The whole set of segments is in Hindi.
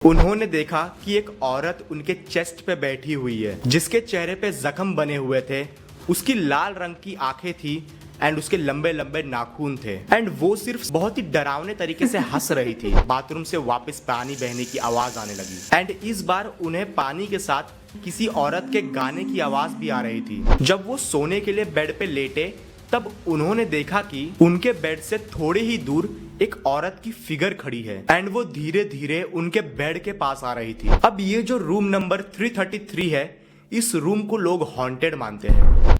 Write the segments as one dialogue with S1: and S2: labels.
S1: उन्होंने देखा कि एक औरत उनके चेस्ट पे बैठी हुई है जिसके चेहरे पे जख्म बने हुए थे। उसकी लाल रंग की आंखें थी एंड उसके लंबे लंबे नाखून थे एंड वो सिर्फ बहुत ही डरावने तरीके से हंस रही थी। बाथरूम से वापस पानी बहने की आवाज आने लगी एंड इस बार उन्हें पानी के साथ किसी औरत के गाने की आवाज भी आ रही थी। जब वो सोने के लिए बेड पे लेटे तब उन्होंने देखा कि उनके बेड से थोड़ी ही दूर एक औरत की फिगर खड़ी है एंड वो धीरे धीरे उनके बेड के पास आ रही थी। अब ये जो रूम नंबर 333 है, इस रूम को लोग हॉन्टेड मानते हैं।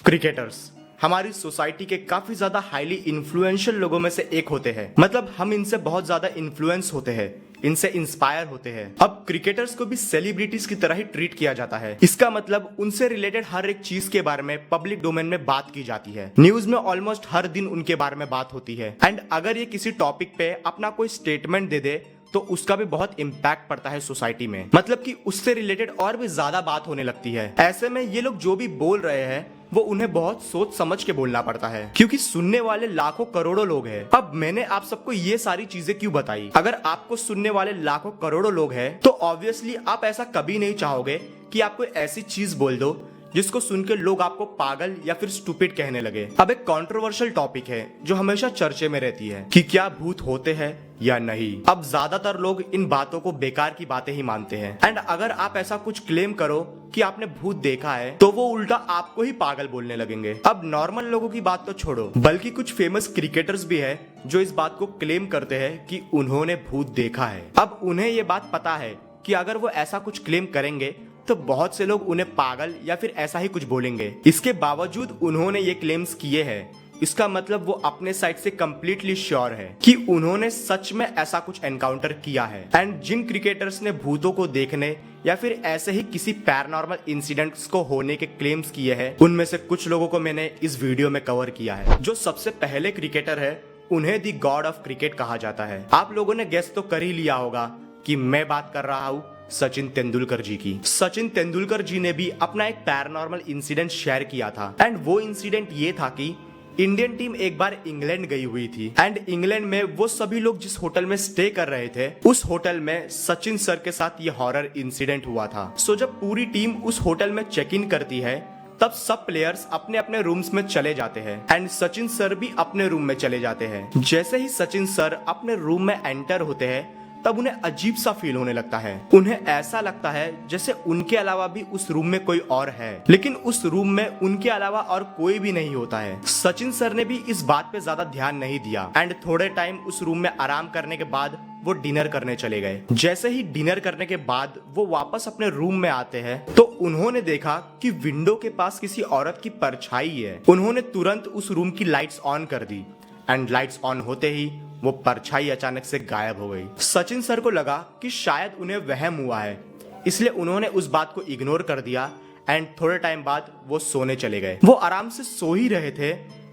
S1: क्रिकेटर्स हमारी सोसाइटी के काफी ज्यादा हाईली इन्फ्लुएंशियल लोगों में से एक होते हैं। मतलब हम इनसे बहुत ज्यादा इन्फ्लुएंस होते हैं, इनसे इंस्पायर होते हैं। अब क्रिकेटर्स को भी सेलिब्रिटीज की तरह ही ट्रीट किया जाता है। इसका मतलब उनसे रिलेटेड हर एक चीज के बारे में पब्लिक डोमेन में बात की जाती है। न्यूज में ऑलमोस्ट हर दिन उनके बारे में बात होती है एंड अगर ये किसी टॉपिक पे अपना कोई स्टेटमेंट दे दे तो उसका भी बहुत इम्पैक्ट पड़ता है सोसाइटी में। मतलब कि उससे रिलेटेड और भी ज्यादा बात होने लगती है। ऐसे में ये लोग जो भी बोल रहे हैं वो उन्हें बहुत सोच समझ के बोलना पड़ता है क्योंकि सुनने वाले लाखों करोड़ों लोग हैं। अब मैंने आप सबको ये सारी चीजें क्यों बताई? अगर आपको सुनने वाले लाखों करोड़ों लोग हैं तो ऑब्वियसली आप ऐसा कभी नहीं चाहोगे कि आप कोई ऐसी चीज बोल दो जिसको सुन के लोग आपको पागल या फिर स्टूपिड कहने लगे। अब एक कंट्रोवर्शियल टॉपिक है जो हमेशा चर्चे में रहती है कि क्या भूत होते हैं या नहीं। अब ज्यादातर लोग इन बातों को बेकार की बातें ही मानते हैं एंड अगर आप ऐसा कुछ क्लेम करो कि आपने भूत देखा है तो वो उल्टा आपको ही पागल बोलने लगेंगे। अब नॉर्मल लोगों की बात तो छोड़ो, बल्कि कुछ फेमस क्रिकेटर्स भी है जो इस बात को क्लेम करते हैं कि उन्होंने भूत देखा है। अब उन्हें ये बात पता है कि अगर वो ऐसा कुछ क्लेम करेंगे तो बहुत से लोग उन्हें पागल या फिर ऐसा ही कुछ बोलेंगे। इसके बावजूद उन्होंने ये क्लेम्स किए हैं, इसका मतलब वो अपने साइड से कंप्लीटली श्योर है कि उन्होंने सच में ऐसा कुछ एनकाउंटर किया है। एंड जिन क्रिकेटर्स ने भूतों को देखने या फिर ऐसे ही किसी पैरानॉर्मल इंसिडेंट्स को होने के क्लेम्स किए हैं, उनमें से कुछ लोगों को मैंने इस वीडियो में कवर किया है। जो सबसे पहले क्रिकेटर है उन्हें दी गॉड ऑफ क्रिकेट कहा जाता है। आप लोगों ने गेस तो कर ही लिया होगा कि मैं बात कर रहा हूँ सचिन तेंदुलकर जी की। सचिन तेंदुलकर जी ने भी अपना एक पैरानॉर्मल इंसिडेंट शेयर किया था एंड वो इंसिडेंट ये था कि इंडियन टीम एक बार इंग्लैंड गई हुई थी एंड इंग्लैंड में वो सभी लोग जिस होटल में स्टे कर रहे थे उस होटल में सचिन सर के साथ ये हॉरर इंसिडेंट हुआ था। सो जब पूरी टीम उस होटल में चेक इन करती है तब सब प्लेयर्स अपने अपने रूम्स में चले जाते हैं एंड सचिन सर भी अपने रूम में चले जाते हैं। जैसे ही सचिन सर अपने रूम में एंटर होते हैं तब उन्हें अजीब सा फील होने लगता है। उन्हें ऐसा लगता है जैसे उनके अलावा भी उस रूम में कोई और है, लेकिन उस रूम में उनके अलावा और कोई भी नहीं होता है। सचिन सर ने भी इस बात पे ज्यादा ध्यान नहीं दिया एंड थोड़े टाइम उस रूम में आराम करने के बाद वो डिनर करने चले गए। जैसे ही डिनर करने के बाद वो वापस अपने रूम में आते हैं तो उन्होंने देखा कि विंडो के पास किसी औरत की परछाई है। उन्होंने तुरंत उस रूम की लाइट्स ऑन कर दी एंड लाइट्स ऑन होते ही वो परछाई अचानक से गायब हो गई। सचिन सर को लगा कि शायद उन्हें वहम हुआ है, इसलिए उन्होंने उस बात को इग्नोर कर दिया एंड थोड़े टाइम बाद वो सोने चले गए। वो आराम से सो ही रहे थे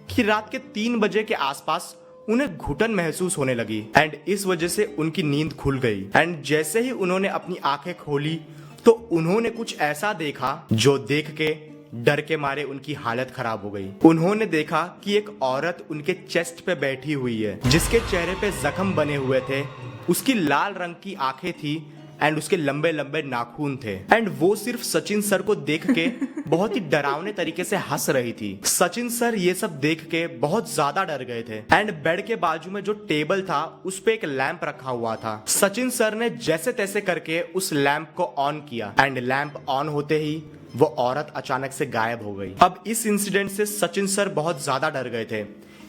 S1: कि रात के 3 बजे के आसपास उन्हें घुटन महसूस होने लगी एंड इस वजह से उनकी नींद खुल गई एंड जैसे ही उन्होंने अपनी आंखें खोली तो उन्होंने कुछ ऐसा देखा जो देख के डर के मारे उनकी हालत खराब हो गई। उन्होंने देखा कि एक औरत उनके चेस्ट पे बैठी हुई है जिसके चेहरे पे जख्म बने हुए थे। उसकी लाल रंग की आंखें थी एंड उसके लंबे लंबे नाखून थे एंड वो सिर्फ सचिन सर को देख के बहुत ही डरावने तरीके से हंस रही थी। सचिन सर ये सब देख के बहुत ज्यादा डर गए थे एंड बेड के बाजू में जो टेबल था उस पे एक लैंप रखा हुआ था। सचिन सर ने जैसे तैसे करके उस लैंप को ऑन किया एंड लैंप ऑन होते ही वो औरत अचानक से गायब हो गई। अब इस इंसिडेंट से सचिन सर बहुत ज्यादा डर गए थे,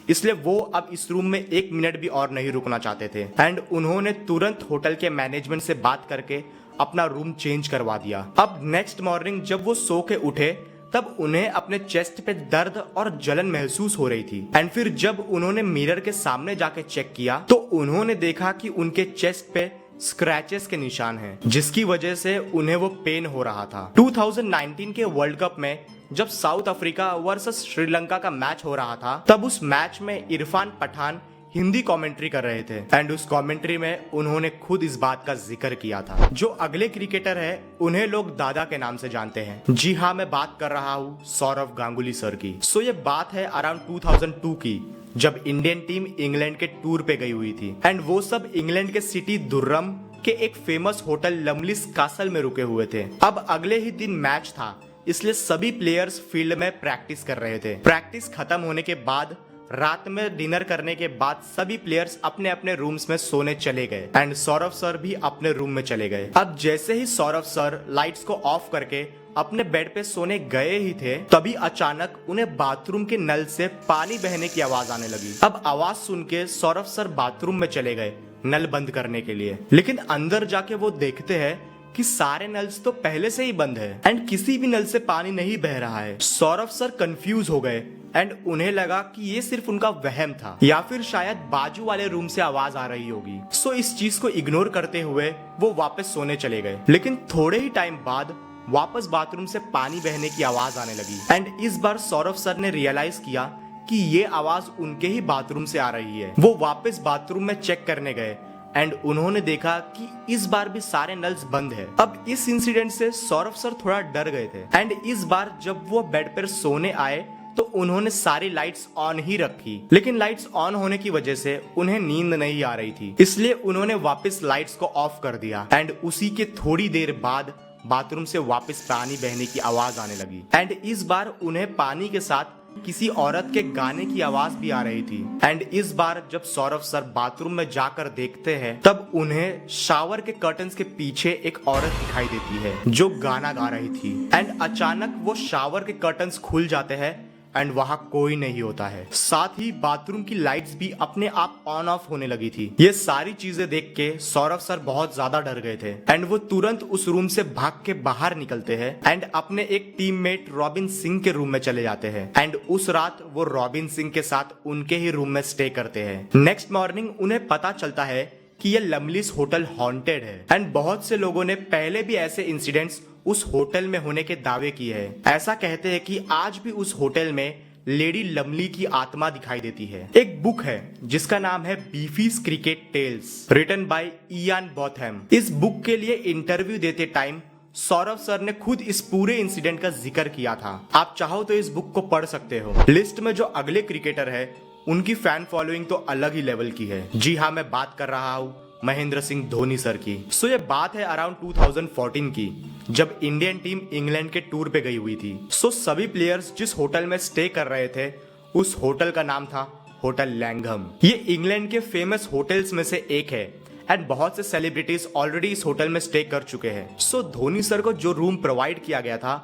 S1: इसलिए वो अब इस रूम में 1 मिनट भी और नहीं रुकना चाहते थे एंड उन्होंने तुरंत होटल के मैनेजमेंट से बात करके अपना रूम चेंज करवा दिया। अब नेक्स्ट मॉर्निंग जब वो सो के उठे तब उन्हें अपने चेस्ट पे दर्द और जलन महसूस हो रही थी एंड फिर जब उन्होंने मिरर के सामने जाके चेक किया तो उन्होंने देखा कि उनके चेस्ट पे स्क्रैचेस के निशान हैं, जिसकी वजह से उन्हें वो पेन हो रहा था। 2019 के वर्ल्ड कप में जब साउथ अफ्रीका वर्सेस श्रीलंका का मैच हो रहा था तब उस मैच में इरफान पठान हिंदी कमेंट्री कर रहे थे एंड उस कमेंट्री में उन्होंने खुद इस बात का जिक्र किया था। जो अगले क्रिकेटर है उन्हें लोग दादा के नाम से जानते हैं। जी हाँ, मैं बात कर रहा हूँ सौरव गांगुली सर की। सो ये बात है अराउंड 2002 की, जब इंडियन टीम इंग्लैंड के टूर पे गई हुई थी एंड वो सब इंग्लैंड के सिटी दुर्रम के एक फेमस होटल लमलिस कासल में रुके हुए थे। अब अगले ही दिन मैच था, इसलिए सभी प्लेयर्स फील्ड में प्रैक्टिस कर रहे थे। प्रैक्टिस खत्म होने के बाद रात में डिनर करने के बाद सभी प्लेयर्स अपने अपने रूम्स में सोने चले गए एंड सौरव सर भी अपने रूम में चले गए। अब जैसे ही सौरव सर लाइट्स को ऑफ करके अपने बेड पे सोने गए ही थे, तभी अचानक उन्हें बाथरूम के नल से पानी बहने की आवाज आने लगी। अब आवाज सुन के सौरव सर बाथरूम में चले गए नल बंद करने के लिए, लेकिन अंदर जाके वो देखते हैं कि सारे नल्स तो पहले से ही बंद है एंड किसी भी नल से पानी नहीं बह रहा है। सौरव सर कंफ्यूज हो गए एंड उन्हें लगा कि ये सिर्फ उनका वहम था या फिर शायद बाजू वाले रूम से आवाज आ रही होगी। सो इस चीज को इग्नोर करते हुए वो वापस सोने चले गए, लेकिन थोड़े ही टाइम बाद वापस बाथरूम से पानी बहने की आवाज आने लगी एंड इस बार सौरव सर ने रियलाइज किया कि ये आवाज उनके ही बाथरूम से आ रही है। वो वापस बाथरूम में चेक करने गए एंड उन्होंने देखा कि इस बार भी सारे नल्स बंद है। अब इस इंसिडेंट से सौरव सर थोड़ा डर गए थे एंड इस बार जब वो बेड पर सोने आए तो उन्होंने सारी लाइट्स ऑन ही रखी, लेकिन लाइट्स ऑन होने की वजह से उन्हें नींद नहीं आ रही थी, इसलिए उन्होंने वापस लाइट्स को ऑफ कर दिया एंड उसी के थोड़ी देर बाद बाथरूम से वापस पानी बहने की आवाज आने लगी एंड इस बार उन्हें पानी के साथ किसी औरत के गाने की आवाज भी आ रही थी एंड इस बार जब सौरव सर बाथरूम में जाकर देखते हैं तब उन्हें शावर के कर्टन्स के पीछे एक औरत दिखाई देती है जो गाना गा रही थी एंड अचानक वो शावर के कर्टन्स खुल जाते हैं एंड वहां कोई नहीं होता है। साथ ही बाथरूम की लाइट्स भी अपने आप ऑन ऑफ होने लगी थी। ये सारी चीजें देख के सौरव सर बहुत ज्यादा डर गए थे एंड वो तुरंत उस रूम से भाग के बाहर निकलते हैं एंड अपने एक टीममेट रॉबिन सिंह के रूम में चले जाते हैं एंड उस रात वो रॉबिन सिंह के साथ उनके ही रूम में स्टे करते हैं। नेक्स्ट मॉर्निंग उन्हें पता चलता है कि ये लमलिस होटल हॉन्टेड है एंड बहुत से लोगों ने पहले भी ऐसे इंसिडेंट्स उस होटल में होने के दावे किए हैं। ऐसा कहते हैं कि आज भी उस होटल में लेडी लमली की आत्मा दिखाई देती है। एक बुक है जिसका नाम है Beefy's cricket tales, written by Ian Botham. इस बुक के लिए इंटरव्यू देते टाइम सौरव सर ने खुद इस पूरे इंसिडेंट का जिक्र किया था। आप चाहो तो इस बुक को पढ़ सकते हो। लिस्ट में जो अगले क्रिकेटर है उनकी फैन फॉलोइंग तो अलग ही लेवल की है। जी हाँ, मैं बात कर रहा हूँ महेंद्र सिंह धोनी सर की। सो ये बात है अराउंड 2014 की, जब इंडियन टीम इंग्लैंड के टूर पे गई हुई थी। सो सभी प्लेयर्स जिस होटल में स्टे कर रहे थे उस होटल का नाम था होटल लैंघम। ये इंग्लैंड के फेमस होटल्स में से एक है एंड बहुत से सेलिब्रिटीज ऑलरेडी इस होटल में स्टे कर चुके हैं। सो धोनी सर को जो रूम प्रोवाइड किया गया था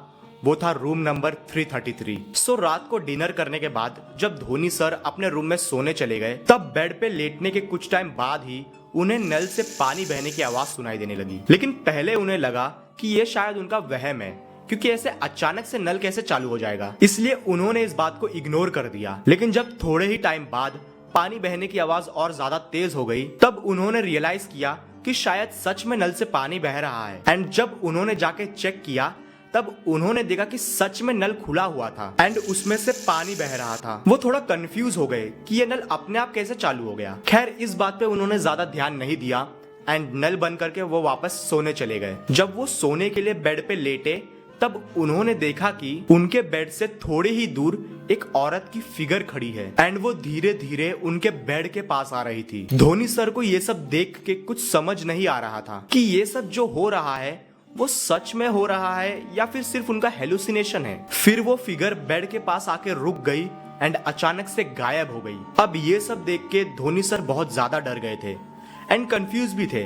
S1: वो था रूम नंबर 333। सो रात को डिनर करने के बाद जब धोनी सर अपने रूम में सोने चले गए तब बेड पे लेटने के कुछ टाइम बाद ही उन्हें नल से पानी बहने की आवाज सुनाई देने लगी। लेकिन पहले उन्हें लगा कि ये शायद उनका वहम है, क्योंकि ऐसे अचानक से नल कैसे चालू हो जाएगा, इसलिए उन्होंने इस बात को इग्नोर कर दिया। लेकिन जब थोड़े ही टाइम बाद पानी बहने की आवाज और ज्यादा तेज हो गई तब उन्होंने रियलाइज किया कि शायद सच में नल से पानी बह रहा है एंड जब उन्होंने जाके चेक किया तब उन्होंने देखा कि सच में नल खुला हुआ था एंड उसमें से पानी बह रहा था। वो थोड़ा कंफ्यूज हो गए कि ये नल अपने आप कैसे चालू हो गया। खैर इस बात पे उन्होंने ज्यादा ध्यान नहीं दिया एंड नल बंद करके वो वापस सोने चले गए। जब वो सोने के लिए बेड पे लेटे तब उन्होंने देखा कि उनके बेड से थोड़े ही दूर एक औरत की फिगर खड़ी है एंड वो धीरे धीरे उनके बेड के पास आ रही थी। धोनी सर को ये सब देख के कुछ समझ नहीं आ रहा था कि ये सब जो हो रहा है वो सच में हो रहा है या फिर सिर्फ उनका हेलुसिनेशन है। फिर वो फिगर बेड के पास आके रुक गई एंड अचानक से गायब हो गई। अब ये सब देख के धोनी सर बहुत ज्यादा डर गए थे एंड कंफ्यूज भी थे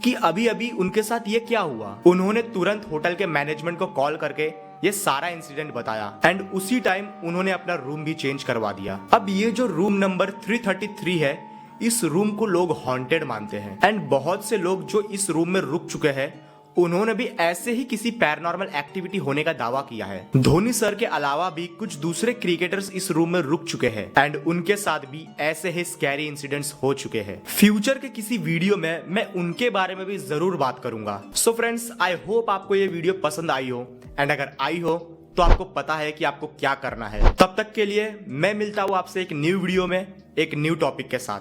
S1: कि अभी अभी उनके साथ ये क्या हुआ। उन्होंने तुरंत होटल के मैनेजमेंट को कॉल करके ये सारा इंसिडेंट बताया एंड उसी टाइम उन्होंने अपना रूम भी चेंज करवा दिया। अब ये जो रूम नंबर 333 है इस रूम को लोग हॉन्टेड मानते हैं एंड बहुत से लोग जो इस रूम में रुक चुके हैं उन्होंने भी ऐसे ही किसी पैरानॉर्मल एक्टिविटी होने का दावा किया है। धोनी सर के अलावा भी कुछ दूसरे क्रिकेटर्स इस रूम में रुक चुके हैं एंड उनके साथ भी ऐसे ही स्कैरी इंसिडेंट्स हो चुके हैं। फ्यूचर के किसी वीडियो में मैं उनके बारे में भी जरूर बात करूंगा। सो फ्रेंड्स, आई होप आपको ये वीडियो पसंद आई हो एंड अगर आई हो तो आपको पता है कि आपको क्या करना है। तब तक के लिए मैं मिलता हूँ आपसे एक न्यू वीडियो में एक न्यू टॉपिक के साथ।